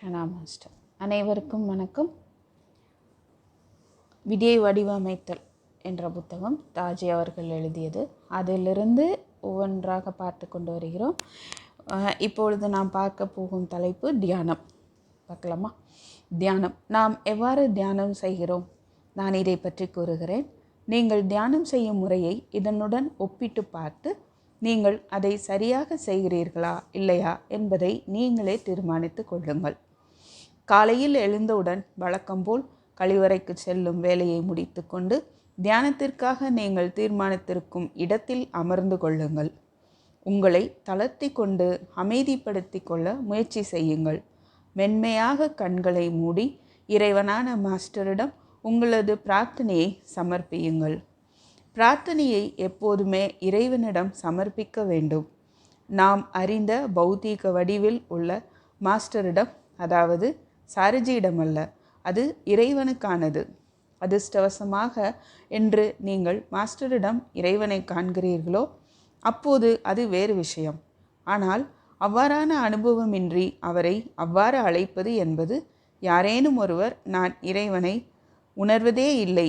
ஷனா master. அனைவருக்கும் வணக்கம். விதியை வடிவமைத்தல் என்ற புத்தகம் தாஜி அவர்கள் எழுதியது. அதிலிருந்து ஒவ்வொன்றாக பார்த்து கொண்டு வருகிறோம். இப்பொழுது நாம் பார்க்க போகும் தலைப்பு தியானம். பார்க்கலாமா? தியானம். நாம் எவ்வாறு தியானம் செய்கிறோம்? நான் இதை பற்றி கூறுகிறேன். நீங்கள் தியானம் செய்யும் முறையை இதனுடன் ஒப்பிட்டு பார்த்து நீங்கள் அதை சரியாக செய்கிறீர்களா இல்லையா என்பதை நீங்களே தீர்மானித்து கொள்ளுங்கள். காலையில் எழுந்தவுடன் வழக்கம்போல் கழிவறைக்கு செல்லும் வேலையை முடித்து கொண்டு தியானத்திற்காக நீங்கள் தீர்மானித்திருக்கும் இடத்தில் அமர்ந்து கொள்ளுங்கள். உங்களை தளர்த்தி கொண்டு அமைதிப்படுத்தி கொள்ள முயற்சி செய்யுங்கள். மென்மையாக கண்களை மூடி இறைவனான மாஸ்டரிடம் உங்களது பிரார்த்தனையை சமர்ப்பியுங்கள். பிரார்த்தனையை எப்போதுமே இறைவனிடம் சமர்ப்பிக்க வேண்டும். நாம் அறிந்த பௌதீக வடிவில் உள்ள மாஸ்டரிடம், அதாவது சாரிஜியிடமல்ல, அது இறைவனுக்கானது. அதிர்ஷ்டவசமாக என்று நீங்கள் மாஸ்டரிடம் இறைவனை காண்கிறீர்களோ அப்போது அது வேறு விஷயம். ஆனால் அவ்வாறான அனுபவமின்றி அவரை அவ்வாறு அழைப்பது என்பது, யாரேனும் ஒருவர் நான் இறைவனை உணர்வதே இல்லை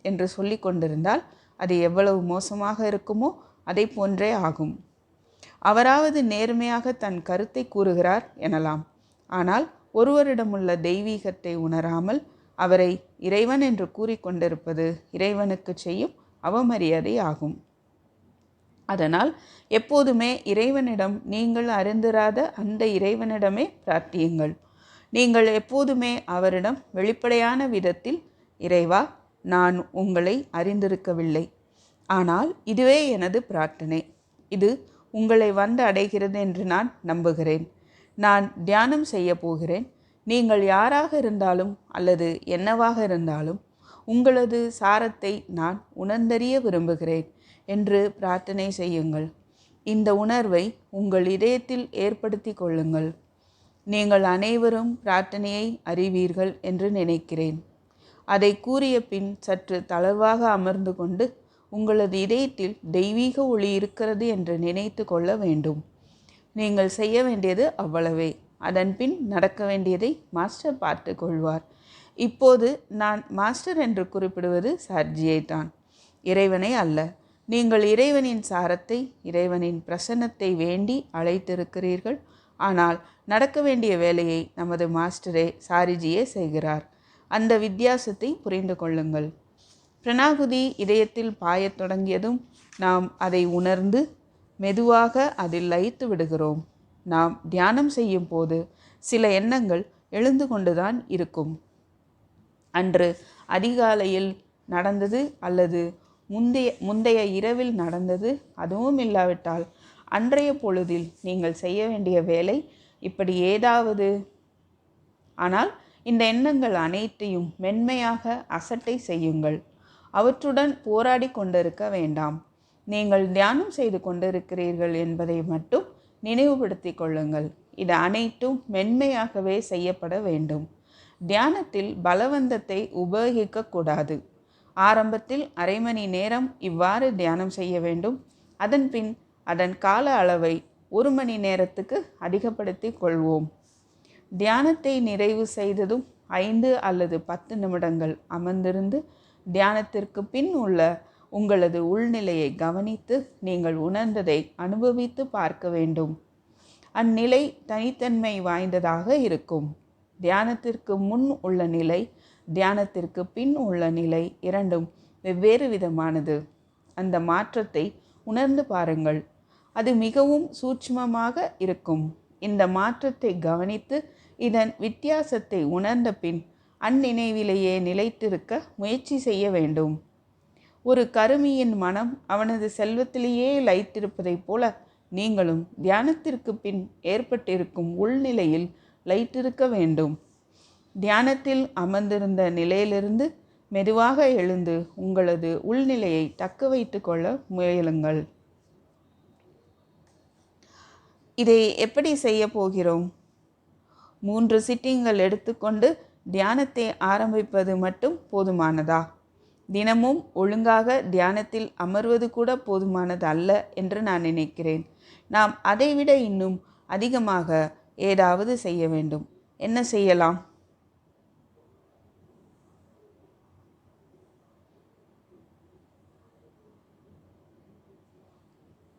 என்று சொல்லி கொண்டிருந்தால் அது எவ்வளவு மோசமாக இருக்குமோ அதை போன்றே ஆகும். அவராவது நேர்மையாக தன் கருத்தை கூறுகிறார் எனலாம். ஆனால் ஒருவரிடமுள்ள தெய்வீகத்தை உணராமல் அவரை இறைவன் என்று கூறிக்கொண்டிருப்பது இறைவனுக்கு செய்யும் அவமரியாதை ஆகும். அதனால் எப்போதுமே இறைவனிடம் நீங்கள் அறிந்திராத அந்த இறைவனிடமே பிரார்த்தியுங்கள். நீங்கள் எப்போதுமே அவரிடம் வெளிப்படையான விதத்தில், இறைவா, நான் உங்களை அறிந்திருக்கவில்லை, ஆனால் இதுவே எனது பிரார்த்தனை, இது உங்களை வந்து அடைகிறது என்று நான் நம்புகிறேன். நான் தியானம் செய்ய போகிறேன். நீங்கள் யாராக இருந்தாலும் அல்லது என்னவாக இருந்தாலும் உங்களது சாரத்தை நான் உணர்ந்தறிய விரும்புகிறேன் என்று பிரார்த்தனை செய்யுங்கள். இந்த உணர்வை உங்கள் இதயத்தில் ஏற்படுத்தி கொள்ளுங்கள். நீங்கள் அனைவரும் பிரார்த்தனையை அறிவீர்கள் என்று நினைக்கிறேன். அதை கூறிய பின் சற்று தளர்வாக அமர்ந்து கொண்டு உங்களது இதயத்தில் தெய்வீக ஒளி இருக்கிறது என்று நினைத்து கொள்ள வேண்டும். நீங்கள் செய்ய வேண்டியது அவ்வளவே. அதன் பின் நடக்க வேண்டியதை மாஸ்டர் பார்த்து கொள்வார். இப்போது நான் மாஸ்டர் என்று குறிப்பிடுவது சார்ஜியை தான், இறைவனை அல்ல. நீங்கள் இறைவனின் சாரத்தை, இறைவனின் பிரசன்னத்தை வேண்டி அழைத்திருக்கிறீர்கள். ஆனால் நடக்க வேண்டிய வேலையை நமது மாஸ்டரே, சாரிஜியே செய்கிறார். அந்த வித்தியாசத்தை புரிந்து கொள்ளுங்கள். பிரணாகுதி இதயத்தில் பாயத் தொடங்கியதும் நாம் அதை உணர்ந்து மெதுவாக அதில் லயித்து விடுகிறோம். நாம் தியானம் செய்யும் போது சில எண்ணங்கள் எழுந்து கொண்டுதான் இருக்கும். அன்று அதிகாலையில் நடந்தது அல்லது முந்தைய இரவில் நடந்தது, அதுவும் இல்லாவிட்டால் அன்றைய பொழுதில் நீங்கள் செய்ய வேண்டிய வேலை இப்படி ஏதாவது. ஆனால் இந்த எண்ணங்கள் அனைத்தையும் மென்மையாக அசட்டை செய்யுங்கள். அவற்றுடன் போராடி கொண்டிருக்க வேண்டாம். நீங்கள் தியானம் செய்து கொண்டிருக்கிறீர்கள் என்பதை மட்டும் நினைவுபடுத்தி கொள்ளுங்கள். இது அனைத்தும் மென்மையாகவே செய்யப்பட வேண்டும். தியானத்தில் பலவந்தத்தை உபயோகிக்கக்கூடாது. ஆரம்பத்தில் அரை மணி நேரம் இவ்வாறு தியானம் செய்ய வேண்டும். அதன் பின் அதன் கால அளவை 1 மணி நேரத்துக்கு அதிகப்படுத்தி கொள்வோம். தியானத்தை நிறைவு செய்ததும் 5 அல்லது 10 நிமிடங்கள் அமர்ந்திருந்து தியானத்திற்கு பின் உள்ள உங்களது உள்நிலையை கவனித்து நீங்கள் உணர்ந்ததை அனுபவித்து பார்க்க வேண்டும். அந்நிலை தனித்தன்மை வாய்ந்ததாக இருக்கும். தியானத்திற்கு முன் உள்ள நிலை, தியானத்திற்கு பின் உள்ள நிலை இரண்டும் வெவ்வேறு விதமானது. அந்த மாற்றத்தை உணர்ந்து பாருங்கள். அது மிகவும் சூட்சுமமாக இருக்கும். இந்த மாற்றத்தை கவனித்து இதன் வித்தியாசத்தை உணர்ந்த பின் அந்நினைவிலேயே நிலைத்திருக்க முயற்சி செய்ய வேண்டும். ஒரு கருமியின் மனம் அவனது செல்வத்திலேயே லயித்திருப்பதைப் போல நீங்களும் தியானத்திற்கு பின் ஏற்பட்டிருக்கும் உள்நிலையில் லயித்திருக்க வேண்டும். தியானத்தில் அமர்ந்திருந்த நிலையிலிருந்து மெதுவாக எழுந்து உங்களது உள்நிலையை தக்க வைத்து கொள்ள முயலுங்கள். இதை எப்படி செய்ய போகிறோம்? 3 சிட்டிங்கள் எடுத்துக்கொண்டு தியானத்தை ஆரம்பிப்பது மட்டும் போதுமானதா? தினமும் ஒழுங்காக தியானத்தில் அமர்வது கூட போதுமானது அல்ல என்று நான் நினைக்கிறேன். நாம் அதைவிட இன்னும் அதிகமாக ஏதாவது செய்ய வேண்டும். என்ன செய்யலாம்?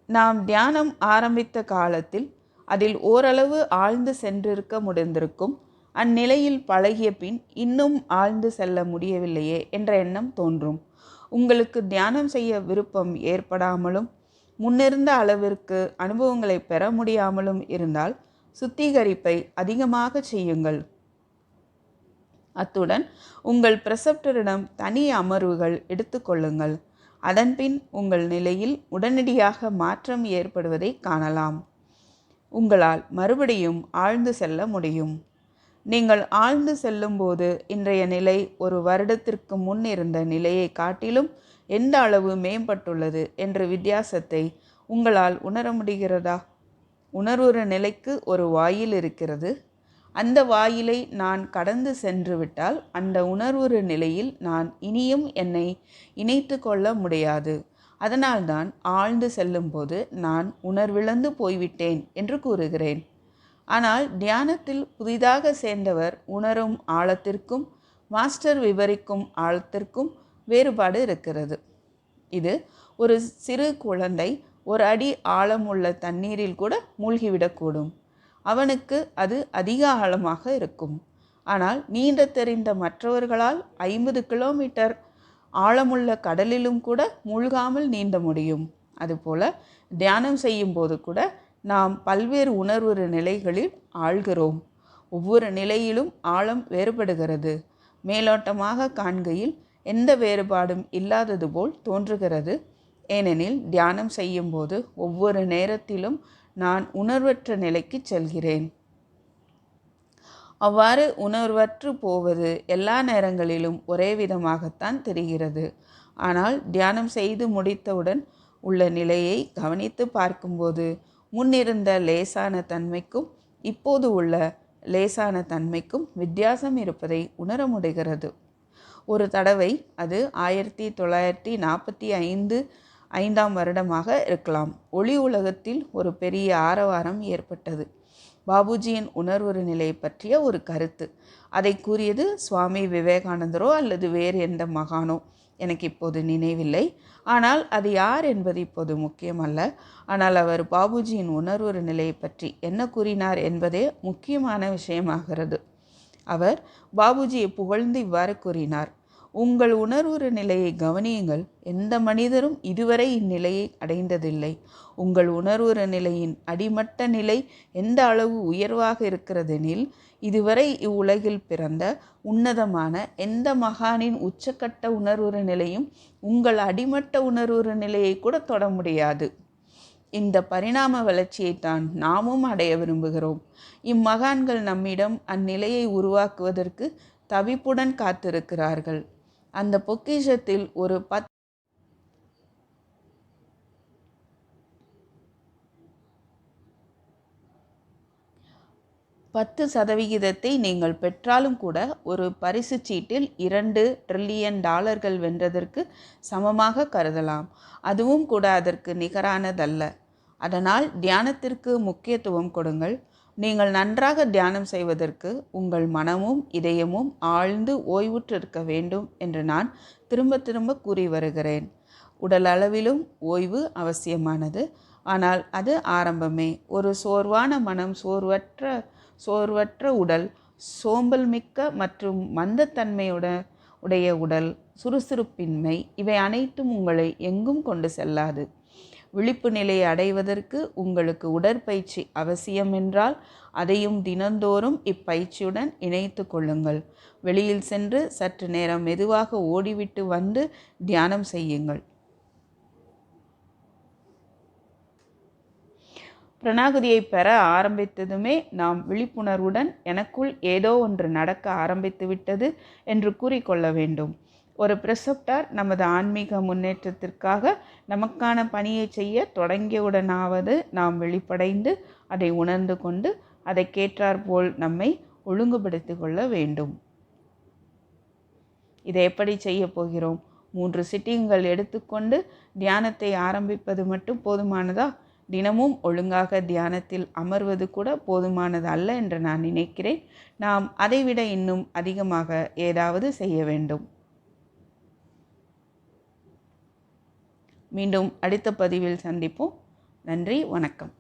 நாம் தியானம் ஆரம்பித்த காலத்தில் அதில் ஓரளவு ஆழ்ந்து சென்றிருக்க முடிந்திருக்கும். அந்நிலையில் பழகிய பின் இன்னும் ஆழ்ந்து செல்ல முடியவில்லையே என்ற எண்ணம் தோன்றும். உங்களுக்கு தியானம் செய்ய விருப்பம் ஏற்படாமலும் முன்னிருந்த அளவிற்கு அனுபவங்களை பெற முடியாமலும் இருந்தால் சுத்திகரிப்பை அதிகமாக செய்யுங்கள். அத்துடன் உங்கள் பிரசப்டரிடம் தனி அமர்வுகள் எடுத்துக்கொள்ளுங்கள். அதன்பின் உங்கள் நிலையில் உடனடியாக மாற்றம் ஏற்படுவதை காணலாம். உங்களால் மறுபடியும் ஆழ்ந்து செல்ல முடியும். நீங்கள் ஆழ்ந்து செல்லும்போது இன்றைய நிலை ஒரு வருடத்திற்கு முன் இருந்த நிலையை காட்டிலும் எந்த அளவு மேம்பட்டுள்ளது என்ற வித்தியாசத்தை உங்களால் உணர முடிகிறதா? உணர்வுற நிலைக்கு ஒரு வாயில் இருக்கிறது. அந்த வாயிலை நான் கடந்து சென்று விட்டால் அந்த உணர்வுறு நிலையில் நான் இனியும் என்னை இணைத்து கொள்ள முடியாது. அதனால்தான் ஆழ்ந்து செல்லும்போது நான் உணர்விழந்து போய்விட்டேன் என்று கூறுகிறேன். ஆனால் தியானத்தில் புதிதாக சேர்ந்தவர் உணரும் ஆழத்திற்கும் மாஸ்டர் விவரிக்கும் ஆழத்திற்கும் வேறுபாடு இருக்கிறது. இது ஒரு சிறு குழந்தை ஒரு அடி ஆழமுள்ள தண்ணீரில் கூட மூழ்கிவிடக்கூடும். அவனுக்கு அது அதிக ஆழமாக இருக்கும். ஆனால் நீந்த தெரிந்த மற்றவர்களால் 50 கிலோமீட்டர் ஆழமுள்ள கடலிலும் கூட மூழ்காமல் நீந்த முடியும். அதுபோல தியானம் செய்யும் போது கூட நாம் பல்வேறு உணர்வுறு நிலைகளில் ஆழ்கிறோம். ஒவ்வொரு நிலையிலும் ஆழம் வேறுபடுகிறது. மேலோட்டமாக காண்கையில் எந்த வேறுபாடும் இல்லாதது போல் தோன்றுகிறது. ஏனெனில் தியானம் செய்யும்போது ஒவ்வொரு நேரத்திலும் நான் உணர்வற்ற நிலைக்கு செல்கிறேன். அவ்வாறு உணர்வற்று போவது எல்லா நேரங்களிலும் ஒரே விதமாகத்தான் தெரிகிறது. ஆனால் தியானம் செய்து முடித்தவுடன் உள்ள நிலையை கவனித்து பார்க்கும்போது முன்னிருந்த லேசான தன்மைக்கும் இப்போது உள்ள லேசான தன்மைக்கும் வித்தியாசம் இருப்பதை உணர முடிகிறது. ஒரு தடவை அது 1945ஆம் வருடமாக இருக்கலாம். ஒளி உலகத்தில் ஒரு பெரிய ஆரவாரம் ஏற்பட்டது. பாபுஜியின் உணர்வுறு நிலையை பற்றிய ஒரு கருத்து. அதை கூறியது சுவாமி விவேகானந்தரோ அல்லது வேறு எந்த மகானோ எனக்கு இப்போது நினைவில்லை. ஆனால் அது யார் என்பது இப்போது முக்கியமல்ல. ஆனால் அவர் பாபுஜியின் உணர்வுறு நிலையை பற்றி என்ன கூறினார் என்பதே முக்கியமான விஷயமாகிறது. அவர் பாபுஜியை புகழ்ந்து இவ்வாறு கூறினார்: உங்கள் உணர்வுறு நிலையை கவனியுங்கள். எந்த மனிதரும் இதுவரை இந்நிலையை அடைந்ததில்லை. உங்கள் உணர்வுறு நிலையின் அடிமட்ட நிலை எந்த அளவு உயர்வாக இருக்கிறதெனில் இதுவரை இவ்வுலகில் பிறந்த உன்னதமான எந்த மகானின் உச்சக்கட்ட உணர்வுறு நிலையும் உங்கள் அடிமட்ட உணர்வுறு நிலையை கூட தொட முடியாது. இந்த பரிணாம வளர்ச்சியைத்தான் நாமும் அடைய விரும்புகிறோம். இம்மகான்கள் நம்மிடம் அந்நிலையை உருவாக்குவதற்கு தவிப்புடன் காத்திருக்கிறார்கள். அந்த பொக்கிஷத்தில் ஒரு 10% நீங்கள் பெற்றாலும் கூட ஒரு பரிசு சீட்டில் $2 டிரில்லியன் வென்றதற்கு சமமாக கருதலாம். அதுவும் கூட அதற்கு நிகரானதல்ல. அதனால் தியானத்திற்கு முக்கியத்துவம் கொடுங்கள். நீங்கள் நன்றாக தியானம் செய்வதற்கு உங்கள் மனமும் இதயமும் ஆழ்ந்து ஓய்வுற்றிருக்க வேண்டும் என்று நான் திரும்ப திரும்ப கூறி வருகிறேன். உடல் அளவிலும் ஓய்வு அவசியமானது. ஆனால் அது ஆரம்பமே. ஒரு சோர்வான மனம், சோர்வற்ற உடல், சோம்பல் மிக்க மற்றும் மந்தத்தன்மையுடைய உடல், சுறுசுறுப்பின்மை, இவை அனைத்தும் உங்களை எங்கும் கொண்டு செல்லாது. விழிப்பு நிலையை அடைவதற்கு உங்களுக்கு உடற்பயிற்சி அவசியம் என்றால் அதையும் தினந்தோறும் இப்பயிற்சியுடன் இணைத்து கொள்ளுங்கள். வெளியில் சென்று சற்று நேரம் மெதுவாக ஓடிவிட்டு வந்து தியானம் செய்யுங்கள். பிரணாகுதியை பெற ஆரம்பித்ததுமே நாம் விழிப்புணர்வுடன் எனக்குள் ஏதோ ஒன்று நடக்க ஆரம்பித்து விட்டது என்று கூறிக்கொள்ள வேண்டும். ஒரு பிரசப்டார் நமது ஆன்மீக முன்னேற்றத்திற்காக நமக்கான பணியை செய்ய தொடங்கியவுடனாவது நாம் வெளிப்படைந்து அதை உணர்ந்து கொண்டு அதை கேட்டாற்போல் நம்மை ஒழுங்குபடுத்தி கொள்ள வேண்டும். இதை எப்படி செய்ய போகிறோம்? 3 சிட்டிங்கள் எடுத்துக்கொண்டு தியானத்தை ஆரம்பிப்பது மட்டும் போதுமானதா? தினமும் ஒழுங்காக தியானத்தில் அமர்வது கூட போதுமானது அல்ல என்று நான் நினைக்கிறேன். நாம் அதைவிட இன்னும் அதிகமாக ஏதாவது செய்ய வேண்டும். மீண்டும் அடுத்த பதிவில் சந்திப்போம். நன்றி, வணக்கம்.